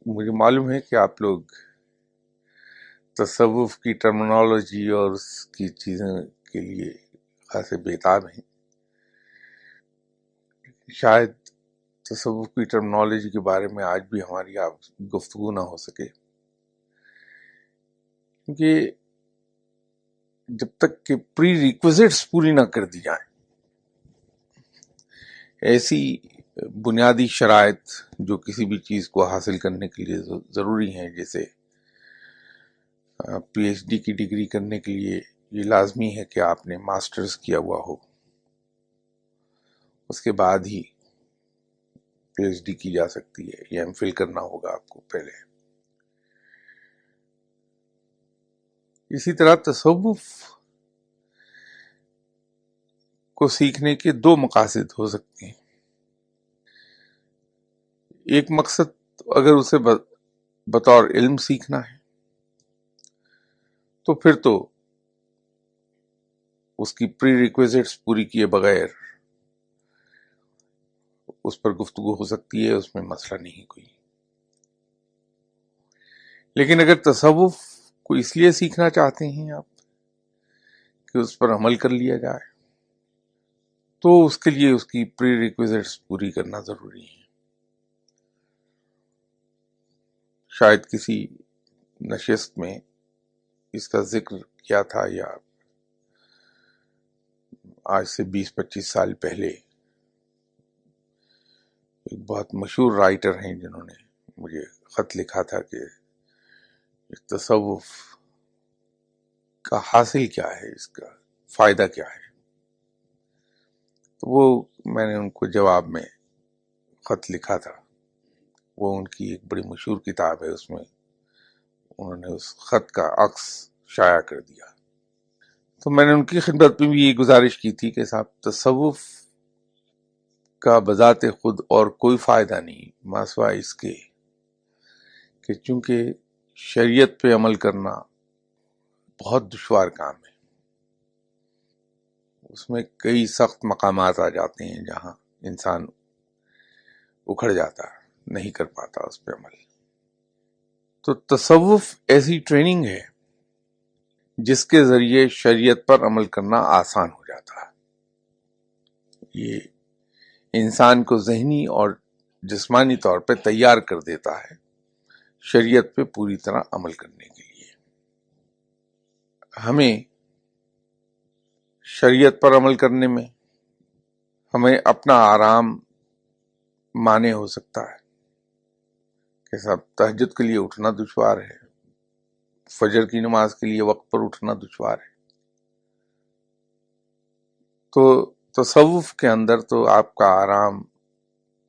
مجھے معلوم ہے کہ آپ لوگ تصوف کی ٹرمنالوجی اور اس کی چیزوں کے لیے خاصے بےتاب ہیں. شاید تصوف کی ٹرمنالوجی کے بارے میں آج بھی ہماری آپ گفتگو نہ ہو سکے، کیونکہ جب تک کہ پری ریکوزٹس پوری نہ کر دی جائیں، ایسی بنیادی شرائط جو کسی بھی چیز کو حاصل کرنے کے لیے ضروری ہیں، جیسے پی ایچ ڈی کی ڈگری کرنے کے لیے یہ لازمی ہے کہ آپ نے ماسٹرز کیا ہوا ہو، اس کے بعد ہی پی ایچ ڈی کی جا سکتی ہے، یا ایم فل کرنا ہوگا آپ کو پہلے. اسی طرح تصوف کو سیکھنے کے دو مقاصد ہو سکتے ہیں. ایک مقصد اگر اسے بطور علم سیکھنا ہے تو پھر تو اس کی پری ریکویزٹس پوری کیے بغیر اس پر گفتگو ہو سکتی ہے، اس میں مسئلہ نہیں کوئی. لیکن اگر تصوف کو اس لیے سیکھنا چاہتے ہیں آپ کہ اس پر عمل کر لیا جائے، تو اس کے لیے اس کی پری ریکویزٹس پوری کرنا ضروری ہے. شاید کسی نشست میں اس کا ذکر کیا تھا، یا آج سے 20-25 سال پہلے ایک بہت مشہور رائٹر ہیں جنہوں نے مجھے خط لکھا تھا کہ تصوف کا حاصل کیا ہے، اس کا فائدہ کیا ہے. تو وہ میں نے ان کو جواب میں خط لکھا تھا. وہ ان کی ایک بڑی مشہور کتاب ہے، اس میں انہوں نے اس خط کا عکس شائع کر دیا. تو میں نے ان کی خدمت میں بھی یہ گزارش کی تھی کہ صاحب تصوف کا بذات خود اور کوئی فائدہ نہیں، ماسوائے اس کے کہ چونکہ شریعت پہ عمل کرنا بہت دشوار کام ہے. اس میں کئی سخت مقامات آ جاتے ہیں جہاں انسان اکھڑ جاتا ہے، نہیں کر پاتا اس پہ عمل. تو تصوف ایسی ٹریننگ ہے جس کے ذریعے شریعت پر عمل کرنا آسان ہو جاتا ہے. یہ انسان کو ذہنی اور جسمانی طور پہ تیار کر دیتا ہے شریعت پہ پوری طرح عمل کرنے کے لیے. ہمیں شریعت پر عمل کرنے میں ہمیں اپنا آرام مانے ہو سکتا ہے کہ صاحب تہجد کے لیے اٹھنا دشوار ہے، فجر کی نماز کے لیے وقت پر اٹھنا دشوار ہے. تو تصوف کے اندر تو آپ کا آرام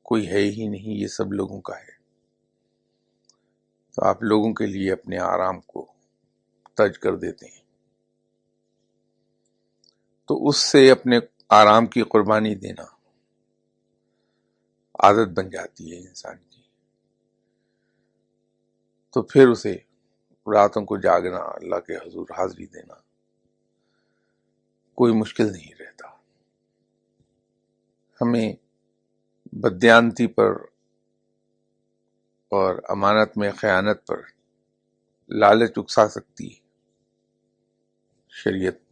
کوئی ہے ہی نہیں، یہ سب لوگوں کا ہے. تو آپ لوگوں کے لیے اپنے آرام کو ترک کر دیتے ہیں. تو اس سے اپنے آرام کی قربانی دینا عادت بن جاتی ہے انسان کی. تو پھر اسے راتوں کو جاگنا، اللہ کے حضور حاضری دینا کوئی مشکل نہیں رہتا. ہمیں بددیانتی پر اور امانت میں خیانت پر لالچ اکسا سکتی ہے. شریعت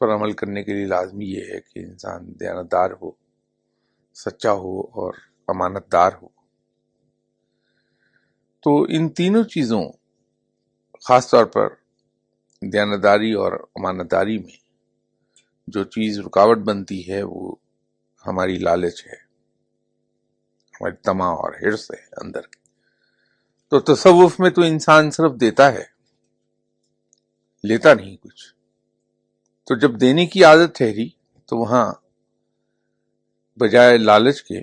پر عمل کرنے کے لیے لازمی یہ ہے کہ انسان دیانتدار ہو، سچا ہو اور امانت دار ہو. تو ان تینوں چیزوں، خاص طور پر دیانتداری اور امانت داری میں جو چیز رکاوٹ بنتی ہے وہ ہماری لالچ ہے، ہماری طمع اور حرص ہے اندر. تو تصوف میں تو انسان صرف دیتا ہے، لیتا نہیں کچھ. تو جب دینے کی عادت ٹھہری تو وہاں بجائے لالچ کے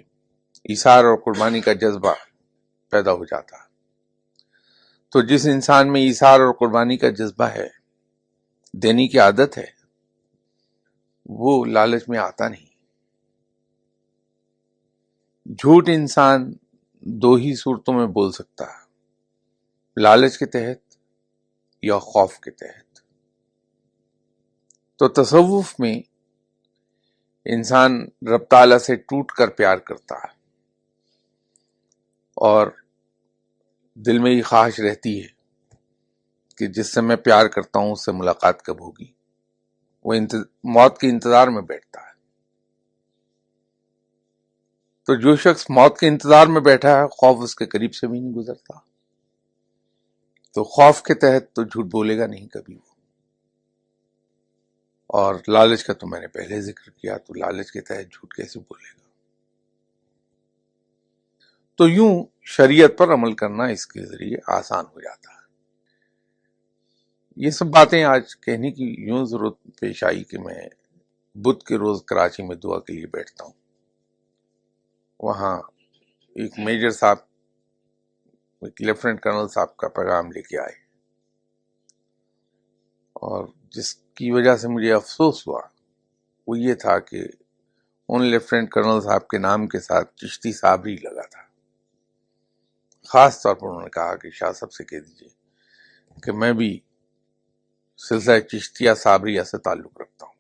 ایثار اور قربانی کا جذبہ پیدا ہو جاتا. تو جس انسان میں ایثار اور قربانی کا جذبہ ہے، دینے کی عادت ہے، وہ لالچ میں آتا نہیں. جھوٹ انسان دو ہی صورتوں میں بول سکتا ہے، لالچ کے تحت یا خوف کے تحت. تو تصوف میں انسان رب تعالیٰ سے ٹوٹ کر پیار کرتا ہے اور دل میں یہ خواہش رہتی ہے کہ جس سے میں پیار کرتا ہوں اس سے ملاقات کب ہوگی، وہ موت کے انتظار میں بیٹھتا ہے۔ تو جو شخص موت کے انتظار میں بیٹھا ہے، خوف اس کے قریب سے بھی نہیں گزرتا، تو خوف کے تحت تو جھوٹ بولے گا نہیں کبھی وہ۔ اور لالچ کا تو میں نے پہلے ذکر کیا، تو لالچ کے تحت جھوٹ کیسے بولے گا؟ تو یوں شریعت پر عمل کرنا اس کے ذریعے آسان ہو جاتا ہے۔ یہ سب باتیں آج کہنے کی یوں ضرورت پیش آئی کہ میں بدھ کے روز کراچی میں دعا کے لیے بیٹھتا ہوں۔ وہاں ایک میجر صاحب، ایک لیفٹیننٹ کرنل صاحب کا پیغام لے کے آئے، اور جس کی وجہ سے مجھے افسوس ہوا وہ یہ تھا کہ ان لیفٹیننٹ کرنل صاحب کے نام کے ساتھ چشتی صابری لگا تھا۔ خاص طور پر انہوں نے کہا کہ شاہ صاحب سے کہہ دیجئے کہ میں بھی سلسلہ چشتیہ صابریہ سے تعلق رکھتا ہوں۔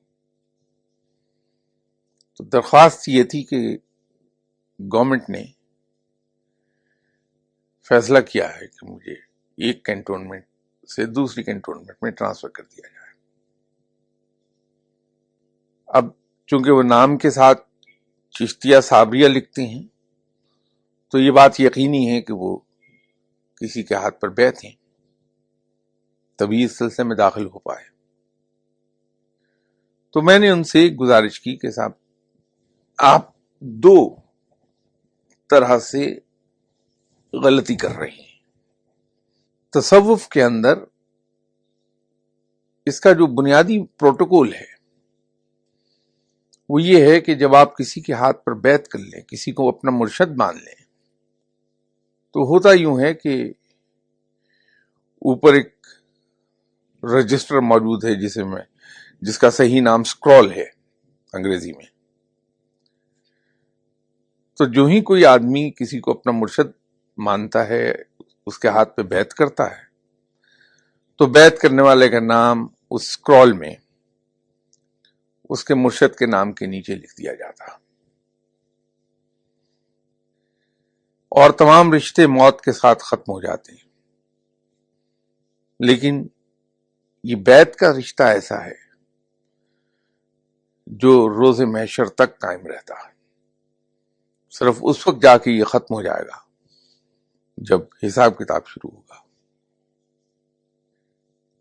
تو درخواست یہ تھی کہ گورنمنٹ نے فیصلہ کیا ہے کہ مجھے ایک کینٹونمنٹ سے دوسری کینٹونمنٹ میں ٹرانسفر کر دیا جائے۔ اب چونکہ وہ نام کے ساتھ چشتیہ صابریہ لکھتے ہیں تو یہ بات یقینی ہے کہ وہ کسی کے ہاتھ پر بیعت ہیں، تبھی اس سلسلے میں داخل ہو پائے۔ تو میں نے ان سے گزارش کی کہ صاحب آپ دو طرح سے غلطی کر رہے ہیں۔ تصوف کے اندر اس کا جو بنیادی پروٹوکول ہے وہ یہ ہے کہ جب آپ کسی کے ہاتھ پر بیعت کر لیں، کسی کو اپنا مرشد مان لیں، تو ہوتا یوں ہے کہ اوپر ایک رجسٹر موجود ہے جس کا صحیح نام سکرول ہے انگریزی میں۔ تو جو ہی کوئی آدمی کسی کو اپنا مرشد مانتا ہے، اس کے ہاتھ پہ بیعت کرتا ہے، تو بیعت کرنے والے کا نام اس سکرول میں اس کے مرشد کے نام کے نیچے لکھ دیا جاتا، اور تمام رشتے موت کے ساتھ ختم ہو جاتے ہیں۔ لیکن یہ بیعت کا رشتہ ایسا ہے جو روز محشر تک قائم رہتا ہے، صرف اس وقت جا کے یہ ختم ہو جائے گا جب حساب کتاب شروع ہوگا۔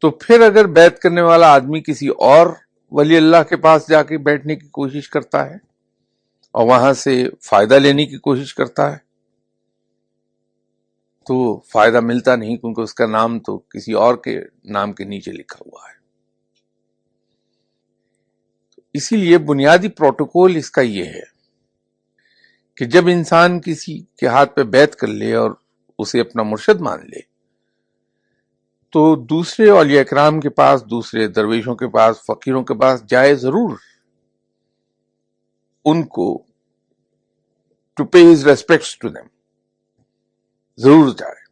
تو پھر اگر بیعت کرنے والا آدمی کسی اور ولی اللہ کے پاس جا کے بیٹھنے کی کوشش کرتا ہے اور وہاں سے فائدہ لینے کی کوشش کرتا ہے تو فائدہ ملتا نہیں، کیونکہ اس کا نام تو کسی اور کے نام کے نیچے لکھا ہوا ہے۔ اسی لیے بنیادی پروٹوکول اس کا یہ ہے کہ جب انسان کسی کے ہاتھ پہ بیعت کر لے اور اسے اپنا مرشد مان لے، تو دوسرے اولیاء اکرام کے پاس، دوسرے درویشوں کے پاس، فقیروں کے پاس جائے ضرور، ان کو to pay his respects to them, ضرور جائے،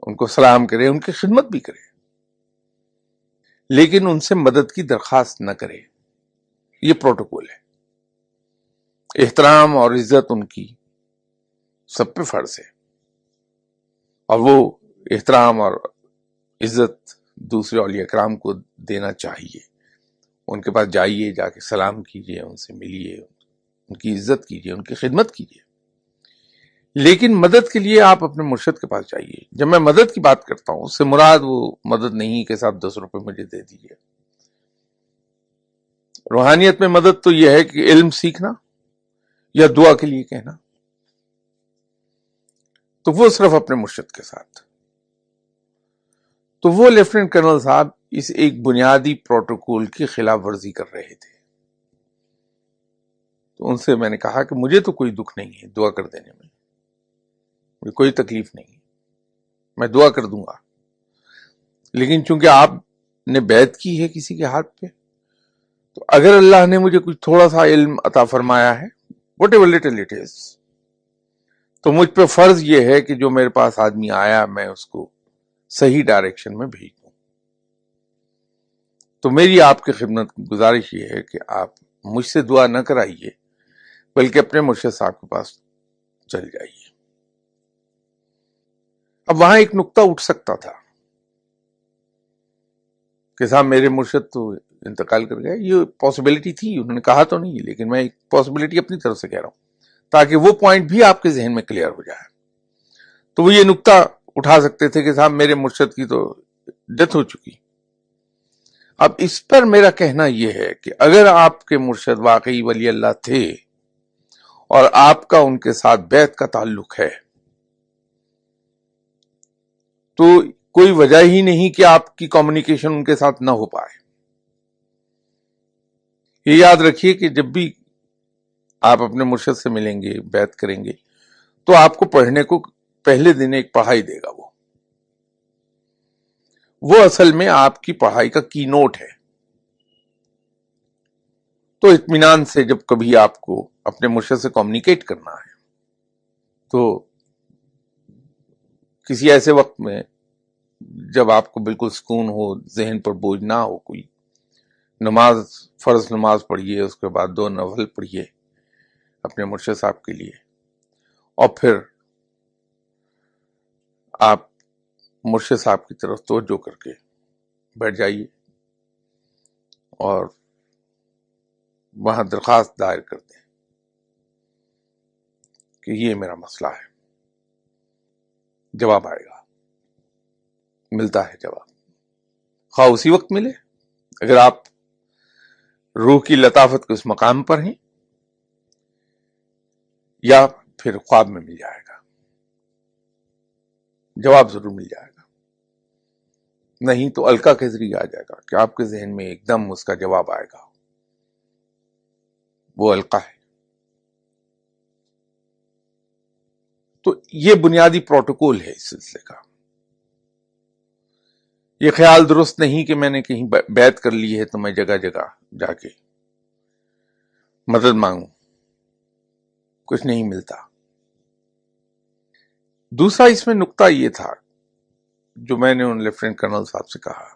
ان کو سلام کرے، ان کی خدمت بھی کرے، لیکن ان سے مدد کی درخواست نہ کرے۔ یہ پروٹوکول ہے۔ احترام اور عزت ان کی سب پہ فرض ہے، اور وہ احترام اور عزت دوسرے اولیاء کرام کو دینا چاہیے۔ ان کے پاس جائیے، جا کے سلام کیجیے، ان سے ملیے، ان کی عزت کیجیے، ان کی خدمت کیجیے، لیکن مدد کے لیے آپ اپنے مرشد کے پاس جائیے۔ جب میں مدد کی بات کرتا ہوں، اس سے مراد وہ مدد نہیں کہ صاحب 10 روپے مجھے دے دیجیے۔ روحانیت میں مدد تو یہ ہے کہ علم سیکھنا یا دعا کے لیے کہنا، تو وہ صرف اپنے مرشد کے ساتھ۔ تو وہ لیفٹیننٹ کرنل صاحب اس ایک بنیادی پروٹوکول کی خلاف ورزی کر رہے تھے۔ تو ان سے میں نے کہا کہ مجھے تو کوئی دکھ نہیں ہے دعا کر دینے میں، مجھے کوئی تکلیف نہیں، میں دعا کر دوں گا، لیکن چونکہ آپ نے بیعت کی ہے کسی کے ہاتھ پہ، تو اگر اللہ نے مجھے کچھ تھوڑا سا علم عطا فرمایا ہے، what ever little it is, تو مجھ پہ فرض یہ ہے کہ جو میرے پاس آدمی آیا میں اس کو صحیح ڈائریکشن میں بھیج دوں۔ تو میری آپ کی خدمت کی گزارش یہ ہے کہ آپ مجھ سے دعا نہ کرائیے بلکہ اپنے مرشد صاحب کے پاس چل جائیے۔ اب وہاں ایک نقطہ اٹھ سکتا تھا کہ صاحب میرے مرشد تو انتقال کر گئے، یہ پاسبلٹی تھی، انہوں نے کہا تو نہیں، لیکن میں ایک پاسبلٹی اپنی طرف سے کہہ رہا ہوں تاکہ وہ پوائنٹ بھی آپ کے ذہن میں کلیئر ہو جائے۔ تو وہ یہ نقطہ اٹھا سکتے تھے کہ صاحب میرے مرشد کی تو ڈیتھ ہو چکی۔ اب اس پر میرا کہنا یہ ہے کہ اگر آپ کے مرشد واقعی ولی اللہ تھے اور آپ کا ان کے ساتھ بیعت کا تعلق ہے تو کوئی وجہ ہی نہیں کہ آپ کی کمیونیکیشن ان کے ساتھ نہ ہو پائے۔ یہ یاد رکھیے کہ جب بھی آپ اپنے مرشد سے ملیں گے، بیعت کریں گے، تو آپ کو پڑھنے کو پہلے دن ایک پڑھائی دے گا۔ وہ اصل میں آپ کی پڑھائی کا کی نوٹ ہے۔ تو اطمینان سے جب کبھی آپ کو اپنے مرشد سے کمیونیکیٹ کرنا ہے تو کسی ایسے وقت میں جب آپ کو بالکل سکون ہو، ذہن پر بوجھ نہ ہو، کوئی نماز، فرض نماز پڑھیے، اس کے بعد 2 نفل پڑھیے اپنے مرشد صاحب کے لیے، اور پھر آپ مرشد صاحب کی طرف توجہ کر کے بیٹھ جائیے اور وہاں درخواست دائر کر دیں کہ یہ میرا مسئلہ ہے۔ جواب آئے گا، ملتا ہے جواب، خواہ اسی وقت ملے اگر آپ روح کی لطافت کے اس مقام پر ہیں، یا پھر خواب میں مل جائے گا، جواب ضرور مل جائے گا۔ نہیں تو القا کے ذریعے آ جائے گا کہ آپ کے ذہن میں ایک دم اس کا جواب آئے گا، وہ القا ہے۔ تو یہ بنیادی پروٹوکول ہے اس سلسلے کا۔ یہ خیال درست نہیں کہ میں نے کہیں بیعت کر لی ہے تو میں جگہ جگہ جا کے مدد مانگوں، کچھ نہیں ملتا۔ دوسرا اس میں نقطہ یہ تھا جو میں نے ان لیفٹیننٹ کرنل صاحب سے کہا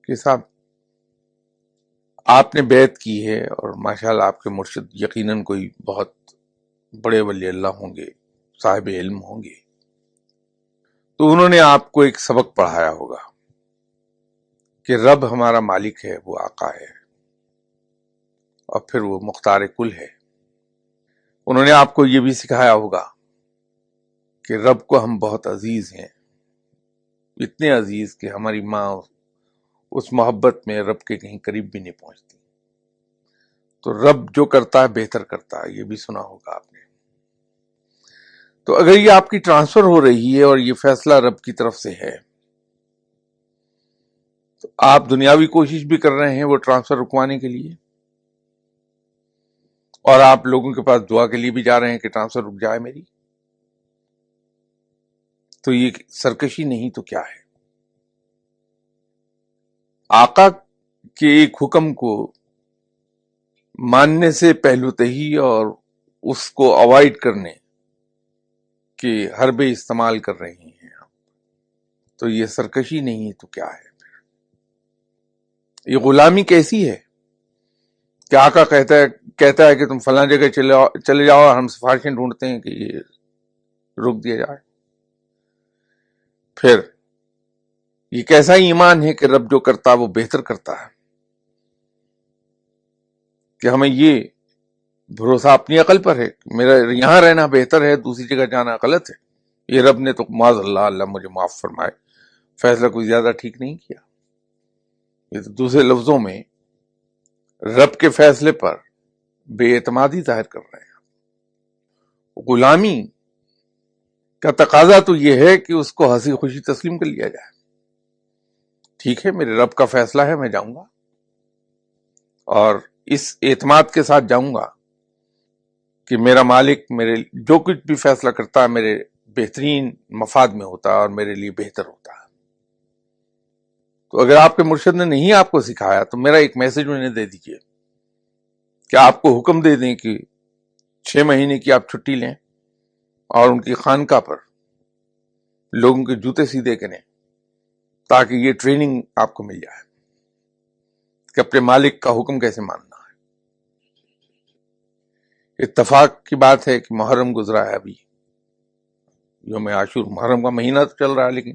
کہ صاحب آپ نے بیعت کی ہے اور ماشاءاللہ آپ کے مرشد یقیناً کوئی بہت بڑے ولی اللہ ہوں گے، صاحب علم ہوں گے، تو انہوں نے آپ کو ایک سبق پڑھایا ہوگا کہ رب ہمارا مالک ہے، وہ آقا ہے، اور پھر وہ مختار کل ہے۔ انہوں نے آپ کو یہ بھی سکھایا ہوگا کہ رب کو ہم بہت عزیز ہیں، اتنے عزیز کہ ہماری ماں اس محبت میں رب کے کہیں قریب بھی نہیں پہنچتی۔ تو رب جو کرتا ہے بہتر کرتا ہے، یہ بھی سنا ہوگا آپ نے۔ تو اگر یہ آپ کی ٹرانسفر ہو رہی ہے اور یہ فیصلہ رب کی طرف سے ہے تو آپ دنیاوی کوشش بھی کر رہے ہیں وہ ٹرانسفر رکوانے کے لیے، اور آپ لوگوں کے پاس دعا کے لیے بھی جا رہے ہیں کہ ٹرانسفر رک جائے میری، تو یہ سرکشی نہیں تو کیا ہے؟ آقا کے ایک حکم کو ماننے سے پہلو تہی اور اس کو اوائڈ کرنے کے حربے استعمال کر رہے ہیں تو یہ سرکشی نہیں تو کیا ہے؟ یہ غلامی کیسی ہے کہ آقا کہتا ہے کہ تم فلاں جگہ چلے جاؤ اور ہم سفارشیں ڈھونڈتے ہیں کہ یہ روک دیا جائے۔ پھر یہ کیسا ایمان ہے کہ رب جو کرتا وہ بہتر کرتا ہے کہ ہمیں یہ بھروسہ اپنی عقل پر ہے کہ میرا یہاں رہنا بہتر ہے، دوسری جگہ جانا غلط ہے، یہ رب نے تو معاذ اللہ مجھے معاف فرمائے فیصلہ کوئی زیادہ ٹھیک نہیں کیا۔ یہ تو دوسرے لفظوں میں رب کے فیصلے پر بے اعتمادی ظاہر کر رہے ہیں۔ غلامی کا تقاضا تو یہ ہے کہ اس کو ہنسی خوشی تسلیم کر لیا جائے، ٹھیک ہے میرے رب کا فیصلہ ہے، میں جاؤں گا، اور اس اعتماد کے ساتھ جاؤں گا کہ میرا مالک میرے جو کچھ بھی فیصلہ کرتا ہے میرے بہترین مفاد میں ہوتا ہے اور میرے لیے بہتر ہوتا ہے۔ تو اگر آپ کے مرشد نے نہیں آپ کو سکھایا تو میرا ایک میسج انہیں دے دیجیے کہ آپ کو حکم دے دیں کہ 6 مہینے کی آپ چھٹی لیں اور ان کی خانقاہ پر لوگوں کے جوتے سیدھے کریں تاکہ یہ ٹریننگ آپ کو مل جائے کہ اپنے مالک کا حکم کیسے ماننا ہے۔ اتفاق کی بات ہے کہ محرم گزرا ہے، ابھی یوم عاشور، محرم کا مہینہ تو چل رہا ہے لیکن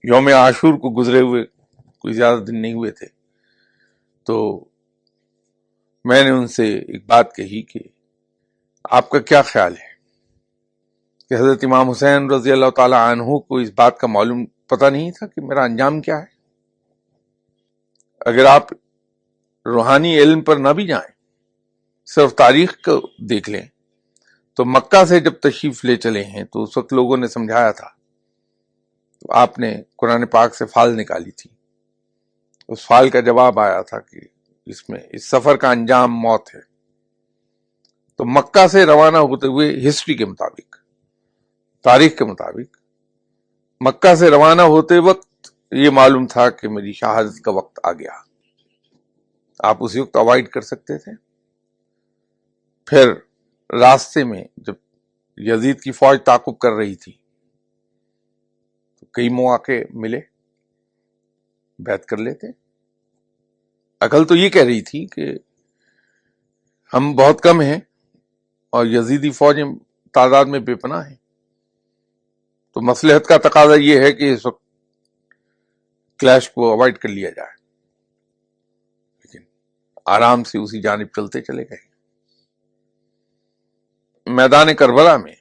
یوم عاشور کو گزرے ہوئے کوئی زیادہ دن نہیں ہوئے تھے، تو میں نے ان سے ایک بات کہی کہ آپ کا کیا خیال ہے کہ حضرت امام حسین رضی اللہ تعالی عنہ کو اس بات کا معلوم پتہ نہیں تھا کہ میرا انجام کیا ہے؟ اگر آپ روحانی علم پر نہ بھی جائیں، صرف تاریخ کو دیکھ لیں تو مکہ سے جب تشریف لے چلے ہیں تو اس وقت لوگوں نے سمجھایا تھا، تو آپ نے قرآن پاک سے فال نکالی تھی، اس فال کا جواب آیا تھا کہ اس سفر کا انجام موت ہے۔ تو مکہ سے روانہ ہوتے ہوئے ہسٹری کے مطابق، تاریخ کے مطابق، مکہ سے روانہ ہوتے وقت یہ معلوم تھا کہ میری شہادت کا وقت آ گیا۔ آپ اسی وقت اوائڈ کر سکتے تھے۔ پھر راستے میں جب یزید کی فوج تعاقب کر رہی تھی تو کئی مواقع ملے، بیعت کر لیتے۔ عقل تو یہ کہہ رہی تھی کہ ہم بہت کم ہیں اور یزیدی فوجیں تعداد میں بے پناہ ہیں، تو مصلحت کا تقاضا یہ ہے کہ اس وقت کلیش کو اوائڈ کر لیا جائے، لیکن آرام سے اسی جانب چلتے چلے گئے۔ میدان کربلا میں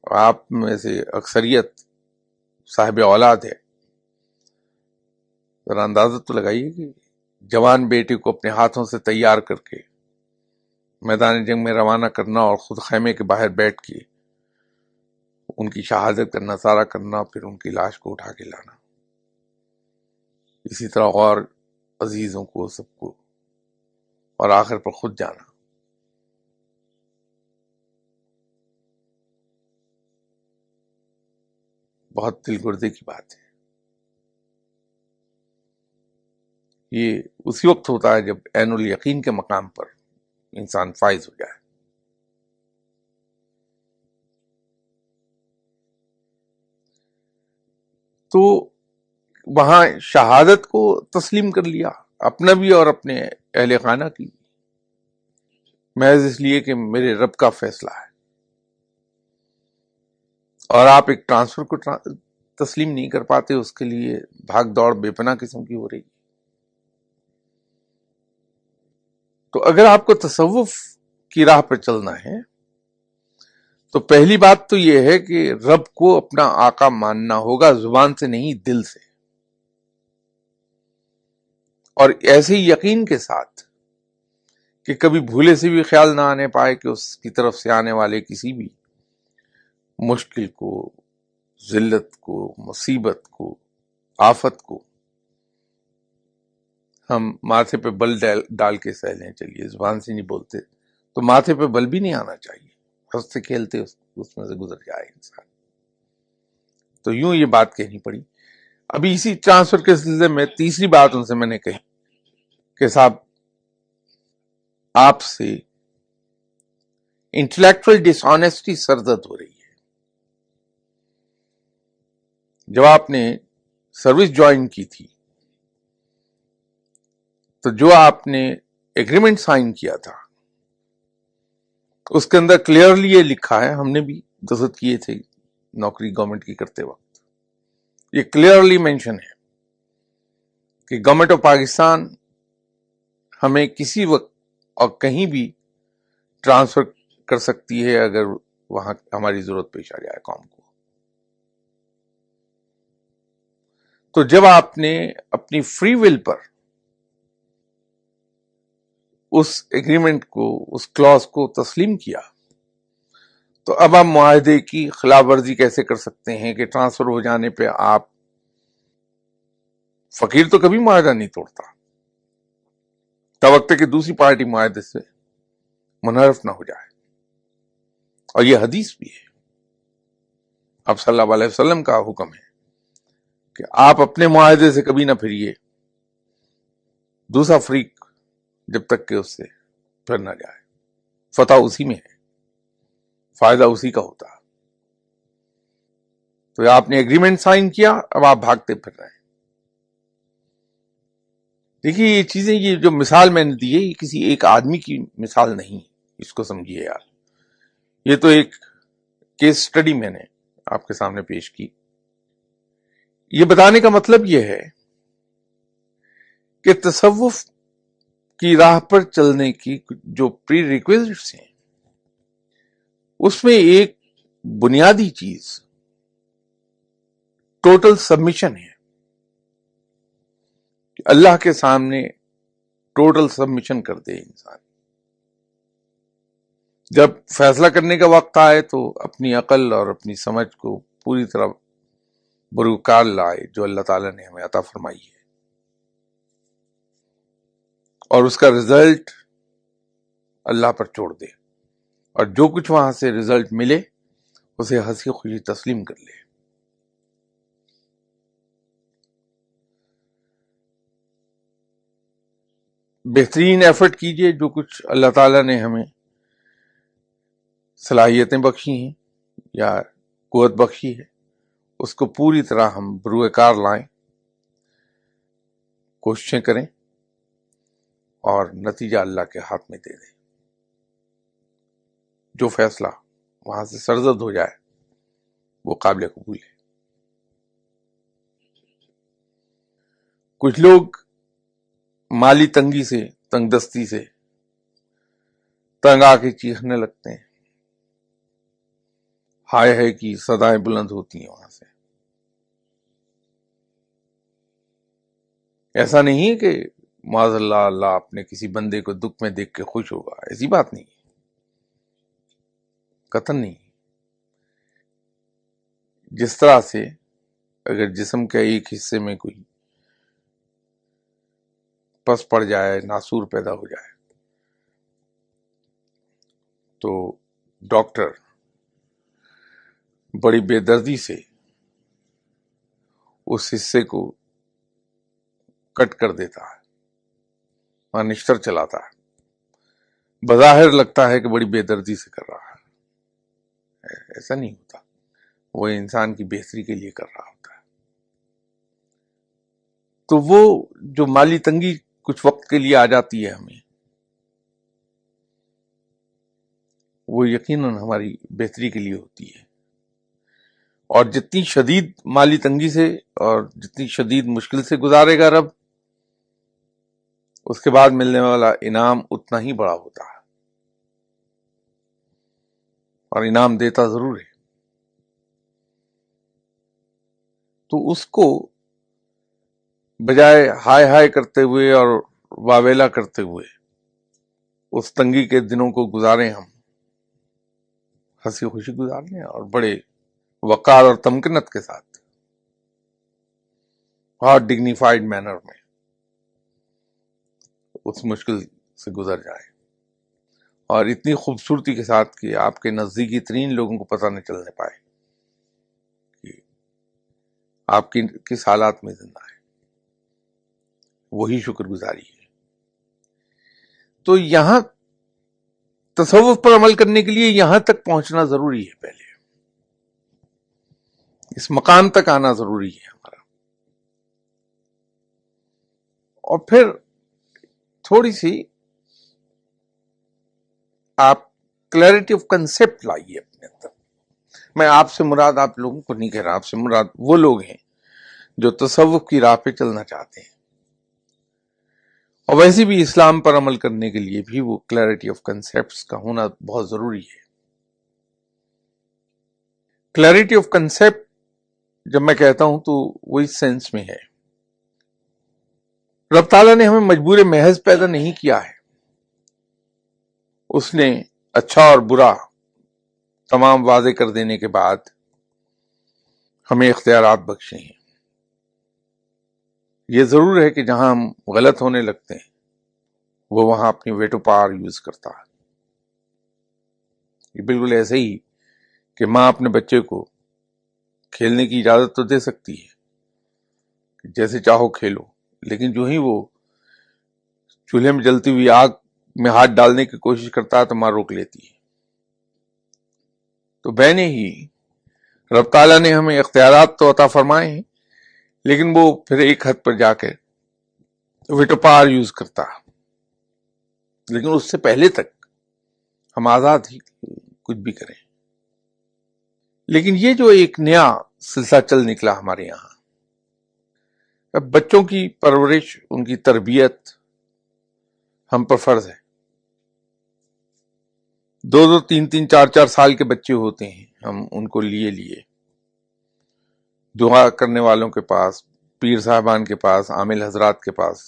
آپ میں سے اکثریت صاحب اولاد ہے، ذرا اندازہ تو لگائیے کہ جوان بیٹے کو اپنے ہاتھوں سے تیار کر کے میدان جنگ میں روانہ کرنا اور خود خیمے کے باہر بیٹھ کے ان کی شہادت کا نظارہ کرنا، پھر ان کی لاش کو اٹھا کے لانا، اسی طرح اور عزیزوں کو، سب کو، اور آخر پر خود جانا، بہت دل گردے کی بات ہے۔ یہ اسی وقت ہوتا ہے جب عین الیقین کے مقام پر انسان فائز ہو جائے۔ تو وہاں شہادت کو تسلیم کر لیا، اپنا بھی اور اپنے اہل خانہ کی، محض اس لیے کہ میرے رب کا فیصلہ ہے، اور آپ ایک ٹرانسفر کو تسلیم نہیں کر پاتے، اس کے لیے بھاگ دوڑ بے پناہ قسم کی ہو رہی۔ تو اگر آپ کو تصوف کی راہ پر چلنا ہے تو پہلی بات تو یہ ہے کہ رب کو اپنا آقا ماننا ہوگا، زبان سے نہیں، دل سے، اور ایسے ہی یقین کے ساتھ کہ کبھی بھولے سے بھی خیال نہ آنے پائے کہ اس کی طرف سے آنے والے کسی بھی مشکل کو، ذلت کو، مصیبت کو، آفت کو ہم ماتھے پہ بل ڈال کے سہ لیں۔ چلیے زبان سے نہیں بولتے تو ماتھے پہ بل بھی نہیں آنا چاہیے، ہنستے کھیلتے اس میں سے گزر جائے انسان۔ تو یوں یہ بات کہنی پڑی۔ ابھی اسی ٹرانسفر کے سلسلے میں تیسری بات ان سے میں نے کہی کہ صاحب آپ سے انٹلیکچوئل ڈس آنیسٹی سرزد ہو رہی ہے۔ جب آپ نے سروس جوائن کی تھی تو جو آپ نے ایگریمنٹ سائن کیا تھا اس کے اندر کلیئرلی یہ لکھا ہے، ہم نے بھی دستخط کیے تھے نوکری گورنمنٹ کی کرتے وقت، یہ کلیئرلی مینشن ہے کہ گورنمنٹ آف پاکستان ہمیں کسی وقت اور کہیں بھی ٹرانسفر کر سکتی ہے اگر وہاں ہماری ضرورت پیش آ جائے قوم کو۔ تو جب آپ نے اپنی free will per us agreement کو، اس کلاس کو تسلیم کیا تو اب ہم معاہدے کی خلاف ورزی کیسے کر سکتے ہیں کہ ٹرانسفر ہو جانے پہ آپ، فقیر تو کبھی معاہدہ نہیں توڑتا توقع کہ دوسری پارٹی معاہدے سے منحرف نہ ہو جائے، اور یہ حدیث بھی ہے، اب صلی اللہ علیہ وسلم کا حکم ہے کہ آپ اپنے معاہدے سے کبھی نہ پھریے، دوسرا فریق جب تک کہ اس سے پھر نہ جائے، فتح اسی میں ہے، فائدہ اسی کا ہوتا۔ تو آپ نے ایگریمنٹ سائن کیا، اب آپ بھاگتے پھر رہے ہیں۔ دیکھیے یہ چیزیں، یہ جو مثال میں نے دی ہے، یہ کسی ایک آدمی کی مثال نہیں، اس کو سمجھیے یار. یہ تو ایک کیس سٹڈی میں نے آپ کے سامنے پیش کی. یہ بتانے کا مطلب یہ ہے کہ تصوف کی راہ پر چلنے کی جو پری ریکویزٹس ہیں، اس میں ایک بنیادی چیز ٹوٹل سبمیشن ہے. کہ اللہ کے سامنے ٹوٹل سبمیشن کر دے انسان. جب فیصلہ کرنے کا وقت آئے تو اپنی عقل اور اپنی سمجھ کو پوری طرح بروکار لائے جو اللہ تعالیٰ نے ہمیں عطا فرمائی ہے، اور اس کا رزلٹ اللہ پر چھوڑ دے، اور جو کچھ وہاں سے رزلٹ ملے اسے ہنسی خوشی تسلیم کر لے. بہترین ایفرٹ کیجئے، جو کچھ اللہ تعالیٰ نے ہمیں صلاحیتیں بخشی ہیں یا قوت بخشی ہے، اس کو پوری طرح ہم بروئے کار لائیں، کوششیں کریں، اور نتیجہ اللہ کے ہاتھ میں دے دیں. جو فیصلہ وہاں سے سرزد ہو جائے وہ قابل قبول ہے. کچھ لوگ مالی تنگی سے، تنگ دستی سے تنگ آ کے چیخنے لگتے ہیں، ہائے ہے کی صدائیں بلند ہوتی ہیں وہاں سے. ایسا نہیں ہے کہ معاذ اللہ اللہ اپنے کسی بندے کو دکھ میں دیکھ کے خوش ہوگا، ایسی بات نہیں ہے، قطعاً نہیں. جس طرح سے اگر جسم کے ایک حصے میں کوئی پس پڑ جائے، ناسور پیدا ہو جائے، تو ڈاکٹر بڑی بے دردی سے اس حصے کو کٹ کر دیتا ہے، وہاں نشتر چلاتا ہے. بظاہر لگتا ہے کہ بڑی بے دردی سے کر رہا ہے، ایسا نہیں ہوتا. وہ انسان کی بہتری کے لیے کر رہا ہوتا ہے. تو وہ جو مالی تنگی کچھ وقت کے لیے آ جاتی ہے ہمیں، وہ یقیناً ہماری بہتری کے لیے ہوتی ہے. اور جتنی شدید مالی تنگی سے اور جتنی شدید مشکل سے گزارے گا رب، اس کے بعد ملنے والا انعام اتنا ہی بڑا ہوتا ہے، اور انعام دیتا ضرور ہے. تو اس کو بجائے ہائے ہائے کرتے ہوئے اور واویلا کرتے ہوئے اس تنگی کے دنوں کو گزاریں، ہم ہنسی خوشی گزار لیں، اور بڑے وقار اور تمکنت کے ساتھ، بہت ڈگنیفائڈ مینر میں اس مشکل سے گزر جائے، اور اتنی خوبصورتی کے ساتھ کہ آپ کے نزدیکی ترین لوگوں کو پتہ نہ چلنے پائے کہ آپ کی کس حالات میں زندہ ہے. وہی شکر گزاری ہے. تو یہاں تصوف پر عمل کرنے کے لیے یہاں تک پہنچنا ضروری ہے، پہلے اس مقام تک آنا ضروری ہے ہمارا. اور پھر تھوڑی سی آپ کلیئرٹی آف کنسپٹ لائیے اپنے اندر. میں آپ سے مراد آپ لوگوں کو نہیں کہہ رہا، آپ سے مراد وہ لوگ ہیں جو تصوف کی راہ پہ چلنا چاہتے ہیں. اور ویسے بھی اسلام پر عمل کرنے کے لیے بھی وہ کلیئرٹی آف کنسپٹس کا ہونا بہت ضروری ہے. کلیئرٹی آف کنسپٹ جب میں کہتا ہوں تو وہ اس سینس میں ہے، رب تعالیٰ نے ہمیں مجبور محض پیدا نہیں کیا ہے. اس نے اچھا اور برا تمام واضح کر دینے کے بعد ہمیں اختیارات بخشے ہیں. یہ ضرور ہے کہ جہاں ہم غلط ہونے لگتے ہیں وہ وہاں اپنی ویٹو پاور یوز کرتا ہے. یہ بالکل ایسے ہی کہ ماں اپنے بچے کو کھیلنے کی اجازت تو دے سکتی ہے کہ جیسے چاہو کھیلو، لیکن جو ہی وہ چولہے میں جلتی ہوئی آگ میں ہاتھ ڈالنے کی کوشش کرتا ہے تو ماں روک لیتی ہے. تو بہنے ہی رب تعالیٰ نے ہمیں اختیارات تو عطا فرمائے ہیں، لیکن وہ پھر ایک حد پر جا کے ویٹو پاور یوز کرتا، لیکن اس سے پہلے تک ہم آزاد ہی کچھ بھی کریں. لیکن یہ جو ایک نیا سلسلہ چل نکلا ہمارے یہاں، اب بچوں کی پرورش، ان کی تربیت ہم پر فرض ہے. 2 3 4 سال کے بچے ہوتے ہیں، ہم ان کو لیے دعا کرنے والوں کے پاس، پیر صاحبان کے پاس، عامل حضرات کے پاس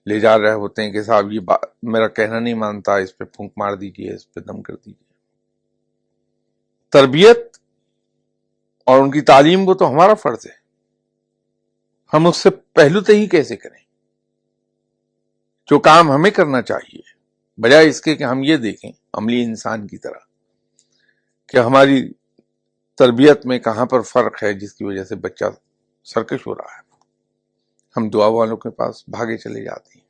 لے جا رہے ہوتے ہیں کہ صاحب یہ میرا کہنا نہیں مانتا، اس پہ پھونک مار دیجیے، اس پہ دم کر دیجیے. تربیت اور ان کی تعلیم وہ تو ہمارا فرض ہے. ہم اس سے پہلو تہی کیسے کریں؟ جو کام ہمیں کرنا چاہیے، بجائے اس کے کہ ہم یہ دیکھیں عملی انسان کی طرح کہ ہماری تربیت میں کہاں پر فرق ہے جس کی وجہ سے بچہ سرکش ہو رہا ہے. ہم دعا والوں کے پاس بھاگے چلے جاتے ہیں.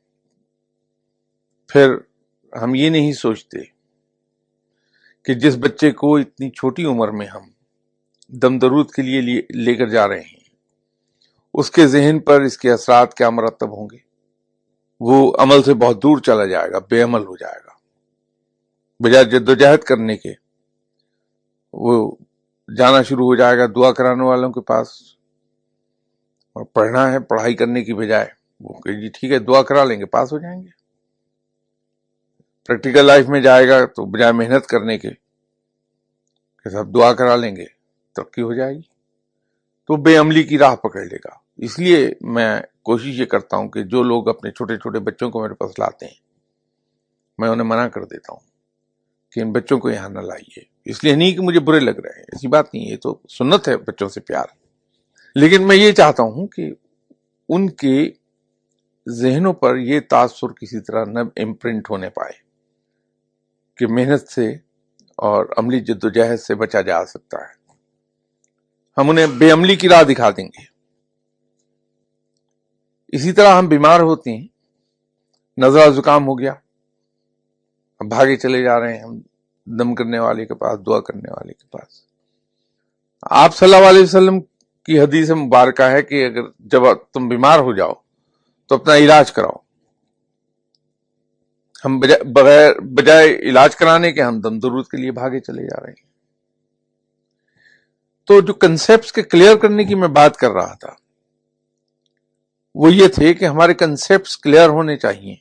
پھر ہم یہ نہیں سوچتے کہ جس بچے کو اتنی چھوٹی عمر میں ہم دم درود کے لیے لے کر جا رہے ہیں، اس کے ذہن پر اس کے اثرات کیا مرتب ہوں گے. وہ عمل سے بہت دور چلا جائے گا، بے عمل ہو جائے گا. بجائے جدوجہد کرنے کے وہ جانا شروع ہو جائے گا دعا کرانے والوں کے پاس، اور پڑھنا ہے پڑھائی کرنے کی بجائے وہ کہ جی ٹھیک ہے دعا کرا لیں گے پاس ہو جائیں گے. پریکٹیکل لائف میں جائے گا تو بجائے محنت کرنے کے کہ صاحب دعا کرا لیں گے ترقی ہو جائے گی، تو بے عملی کی راہ پکڑ لے گا. اس لیے میں کوشش یہ کرتا ہوں کہ جو لوگ اپنے چھوٹے چھوٹے بچوں کو میرے پاس لاتے ہیں، میں انہیں منع کر دیتا ہوں کہ ان بچوں کو یہاں نہ لائیے. اس لیے نہیں کہ مجھے برے لگ رہے ہیں، ایسی بات نہیں، یہ تو سنت ہے بچوں سے پیار. لیکن میں یہ چاہتا ہوں کہ ان کے ذہنوں پر یہ تاثر کسی طرح نہ امپرنٹ ہونے پائے کہ محنت سے اور عملی جدوجہد سے بچا جا سکتا ہے. ہم انہیں بے عملی کی راہ دکھا دیں گے. اسی طرح ہم بیمار ہوتے ہیں، نزلہ زکام ہو گیا، اب بھاگے چلے جا رہے ہیں ہم دم کرنے والے کے پاس، دعا کرنے والے کے پاس. آپ صلی اللہ علیہ وسلم کی حدیث مبارکہ ہے کہ اگر جب تم بیمار ہو جاؤ تو اپنا علاج کراؤ. ہم بجائے علاج کرانے کے ہم دم درود کے لیے بھاگے چلے جا رہے ہیں. تو جو کنسیپٹس کے کلیئر کرنے کی میں بات کر رہا تھا وہ یہ تھے کہ ہمارے کنسیپٹس کلیئر ہونے چاہیے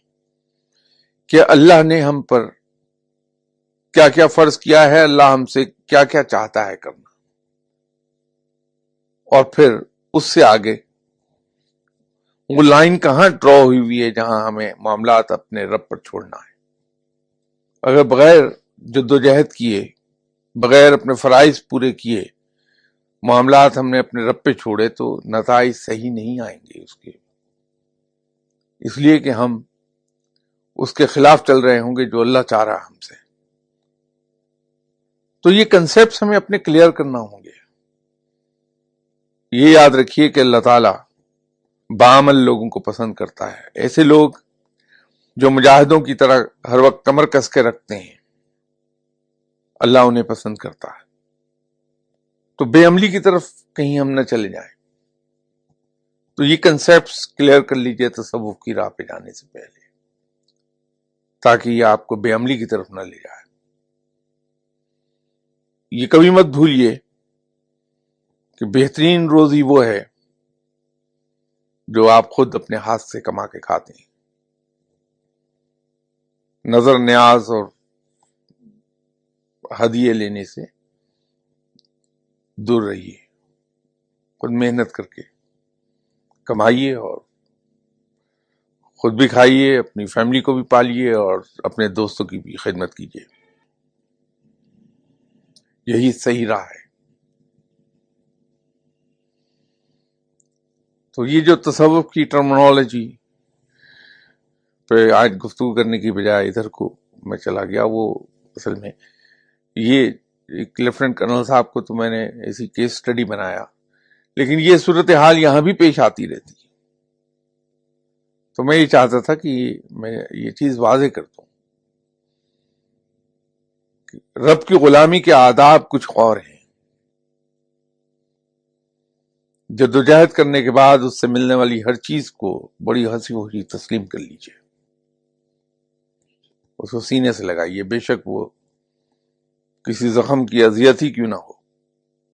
کہ اللہ نے ہم پر کیا کیا فرض کیا ہے، اللہ ہم سے کیا کیا چاہتا ہے کرنا، اور پھر اس سے آگے وہ لائن کہاں ڈرا ہوئی ہے جہاں ہمیں معاملات اپنے رب پر چھوڑنا ہے. اگر بغیر جدوجہد کیے، بغیر اپنے فرائض پورے کیے معاملات ہم نے اپنے رب پہ چھوڑے تو نتائج صحیح نہیں آئیں گے اس کے. اس لیے کہ ہم اس کے خلاف چل رہے ہوں گے جو اللہ چاہ رہا ہم سے. تو یہ کنسیپٹس ہمیں اپنے کلیئر کرنا ہوں گے. یہ یاد رکھیے کہ اللہ تعالیٰ بعمل لوگوں کو پسند کرتا ہے. ایسے لوگ جو مجاہدوں کی طرح ہر وقت کمر کس کے رکھتے ہیں، اللہ انہیں پسند کرتا ہے. تو بے عملی کی طرف کہیں ہم نہ چلے جائیں. تو یہ کنسیپٹس کلیئر کر لیجئے تصوف کی راہ پہ جانے سے پہلے، تاکہ یہ آپ کو بے عملی کی طرف نہ لے جائے. یہ کبھی مت بھولیے کہ بہترین روزی وہ ہے جو آپ خود اپنے ہاتھ سے کما کے کھاتے ہیں. نظر نیاز اور ہدیے لینے سے دور رہیے. خود محنت کر کے کمائیے اور خود بھی کھائیے، اپنی فیملی کو بھی پالیے اور اپنے دوستوں کی بھی خدمت کیجیے. یہی صحیح راہ ہے. تو یہ جو تصوف کی ٹرمنالوجی پہ آج گفتگو کرنے کی بجائے ادھر کو میں چلا گیا، وہ اصل میں یہ لیفٹیننٹ کرنل صاحب کو تو میں نے ایسی کیس سٹڈی بنایا، لیکن یہ صورتحال یہاں بھی پیش آتی رہتی. تو میں یہ چاہتا تھا کہ میں یہ چیز واضح کر دوں کہ رب کی غلامی کے آداب کچھ اور ہیں. جدوجہد کرنے کے بعد اس سے ملنے والی ہر چیز کو بڑی ہنسی خوشی تسلیم کر لیجیے، اس کو سینے سے لگائیے، بے شک وہ کسی زخم کی اذیت ہی کیوں نہ ہو۔